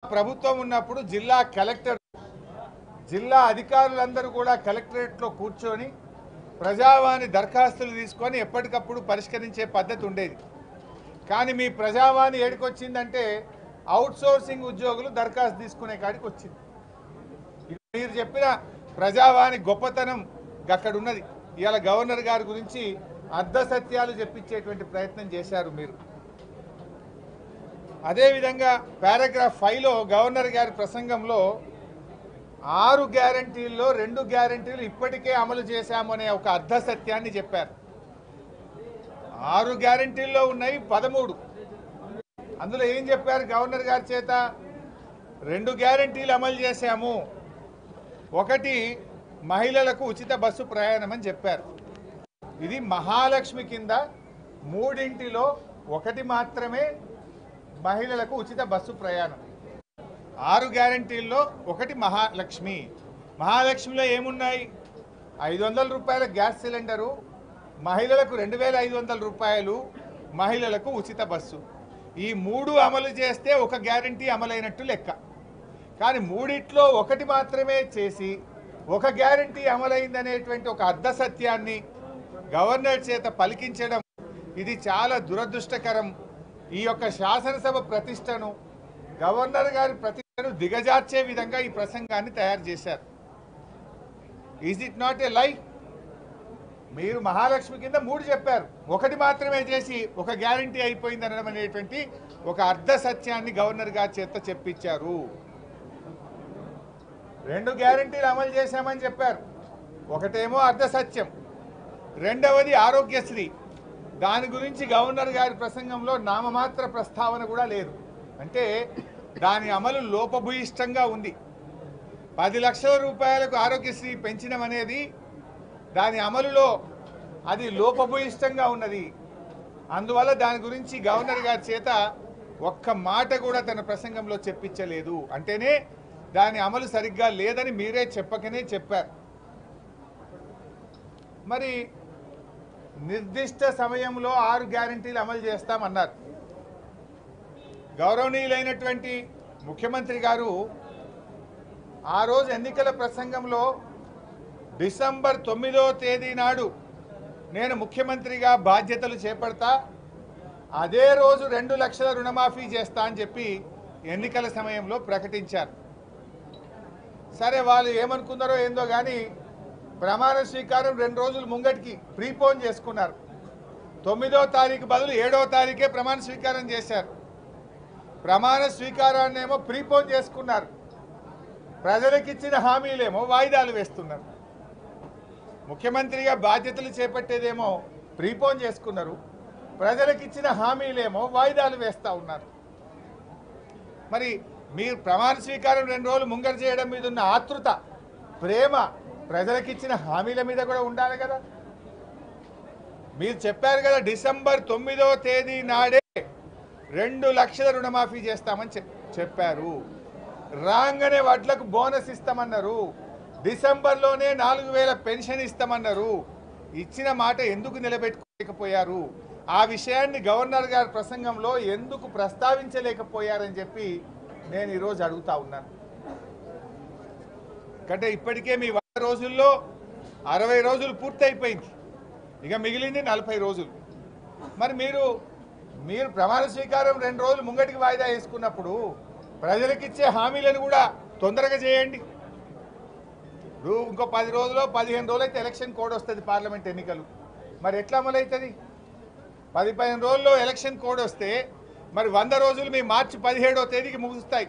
ప్రభుత్వం ఉన్నప్పుడు జిల్లా కలెక్టర్ జిల్లా అధికారులందరూ కూడా కలెక్టరేట్లో కూర్చొని ప్రజావాణి దరఖాస్తులు తీసుకొని ఎప్పటికప్పుడు పరిష్కరించే పద్ధతి ఉండేది. కానీ మీ ప్రజావాణి ఏడికొచ్చిందంటే అవుట్సోర్సింగ్ ఉద్యోగులు దరఖాస్తు తీసుకునే కాడికి వచ్చింది. మీరు చెప్పిన ప్రజావాణి గొప్పతనం అక్కడ ఉన్నది. ఇవాళ గవర్నర్ గారి గురించి అర్ధ సత్యాలు చెప్పించేటువంటి ప్రయత్నం చేశారు మీరు. అదేవిధంగా పారాగ్రాఫ్ 5లో గవర్నర్ గారి ప్రసంగంలో 6 గ్యారంటీల్లో 2 గ్యారంటీలు ఇప్పటికే అమలు చేశాము అనే ఒక అర్ధ సత్యాన్ని చెప్పారు. 6 గ్యారంటీల్లో ఉన్నాయి 13. అందులో ఏం చెప్పారు గవర్నర్ గారి చేత? 2 గ్యారంటీలు అమలు చేశాము. ఒకటి మహిళలకు ఉచిత బస్సు ప్రయాణం అని చెప్పారు. ఇది మహాలక్ష్మి కింద 3ంటిలో 1 మాత్రమే మహిళలకు ఉచిత బస్సు ప్రయాణం. 6 గ్యారంటీల్లో 1 మహాలక్ష్మి. మహాలక్ష్మిలో ఏమున్నాయి? 500 రూపాయల గ్యాస్ సిలిండరు, మహిళలకు 2500 రూపాయలు, మహిళలకు ఉచిత బస్సు. ఈ 3 అమలు చేస్తే 1 గ్యారంటీ అమలైనట్టు లెక్క. కానీ 3ట్లో 1 మాత్రమే చేసి 1 గ్యారంటీ అమలైందనేటువంటి ఒక అర్ధ సత్యాన్ని గవర్నర్ చేత పలికించడం ఇది చాలా దురదృష్టకరం. ఈ యొక్క శాసనసభ ప్రతిష్టను, గవర్నర్ గారి ప్రతిష్టను దిగజార్చే విధంగా ఈ ప్రసంగాన్ని తయారు చేశారు. ఈజ్ ఇట్ నాట్ ఏ లై? మీరు మహాలక్ష్మి కింద 3 చెప్పారు, 1 మాత్రమే చేసి 1 గ్యారంటీ అయిపోయింది అనడం అనేటువంటి ఒక అర్ధ సత్యాన్ని గవర్నర్ గారి చేత చెప్పించారు. 2 గ్యారంటీలు అమలు చేశామని చెప్పారు. ఒకటేమో అర్ధ సత్యం, రెండవది ఆరోగ్యశ్రీ. దాని గురించి గవర్నర్ గారి ప్రసంగంలో నామమాత్ర ప్రస్తావన కూడా లేదు. అంటే దాని అమలు లోపభూయిష్టంగా ఉంది. 10 లక్షల రూపాయలకు ఆరోగ్యశ్రీ పెంచడం అనేది దాని అమలులో అది లోపభూయిష్టంగా ఉన్నది. అందువల్ల దాని గురించి గవర్నర్ గారి చేత ఒక్క మాట కూడా తన ప్రసంగంలో చెప్పించలేదు. అంటేనే దాని అమలు సరిగ్గా లేదని మీరే చెప్పకనే చెప్పారు. మరి నిర్దిష్ట సమయంలో 6 గ్యారంటీలు అమలు చేస్తామన్నారు. గౌరవనీయులైనటువంటి ముఖ్యమంత్రి గారు ఆ రోజు ఎన్నికల ప్రసంగంలో డిసెంబర్ 9వ తేదీ నాడు నేను ముఖ్యమంత్రిగా బాధ్యతలు చేపడతా, అదే రోజు 2 లక్షల రుణమాఫీ చేస్తా అని చెప్పి ఎన్నికల సమయంలో ప్రకటించారు. సరే, వాళ్ళు ఏమనుకున్నారో ఏందో కానీ ప్రమాణ స్వీకారం 2 రోజులు ముంగటికి ప్రీపోన్ చేసుకున్నారు. 9వ తారీఖు బదులు 7వ తారీఖే ప్రమాణ స్వీకారం చేశారు. ప్రమాణ స్వీకారాన్నేమో ప్రీపోన్ చేసుకున్నారు. ప్రజలకిచ్చిన హామీలేమో వాయిదాలు వేస్తున్నారు. ముఖ్యమంత్రిగా బాధ్యతలు చేపట్టేదేమో ప్రీపోన్ చేసుకున్నారు, ప్రజలకిచ్చిన హామీలేమో వాయిదాలు వేస్తూ ఉన్నారు. మరి మీరు ప్రమాణ స్వీకారం 2 రోజులు ముంగట చేయడం మీద ఉన్న ఆతృత, ప్రేమ ప్రజలకిచ్చిన హామీల మీద కూడా ఉండాలి కదా. మీరు చెప్పారు కదా, డిసెంబర్ 9వ తేదీ నాడే 2 లక్షల రుణమాఫీ చేస్తామని చెప్పారు. రాగానే వడ్లకు బోనస్ ఇస్తామన్నారు. డిసెంబర్లోనే 4000 పెన్షన్ ఇస్తామన్నారు. ఇచ్చిన మాట ఎందుకు నిలబెట్టుకోలేకపోయారు? ఆ విషయాన్ని గవర్నర్ గారి ప్రసంగంలో ఎందుకు ప్రస్తావించలేకపోయారని చెప్పి నేను ఈరోజు అడుగుతా ఉన్నాను. అంటే ఇప్పటికే మీ 100 రోజుల్లో 60 రోజులు పూర్తయిపోయింది. ఇక మిగిలింది 40 రోజులు. మరి మీరు ప్రమాణ స్వీకారం 2 రోజులు ముంగటికి వాయిదా వేసుకున్నప్పుడు ప్రజలకిచ్చే హామీలను కూడా తొందరగా చేయండి. ఇంకో 10 రోజులు 15 రోజులు అయితే ఎలక్షన్ కోడ్ వస్తుంది, పార్లమెంట్ ఎన్నికలు. మరి ఎట్లా అమలవుతుంది? 10-15 రోజుల్లో ఎలక్షన్ కోడ్ వస్తే మరి 100 రోజులు మీ మార్చి 17వ తేదీకి ముగుస్తాయి.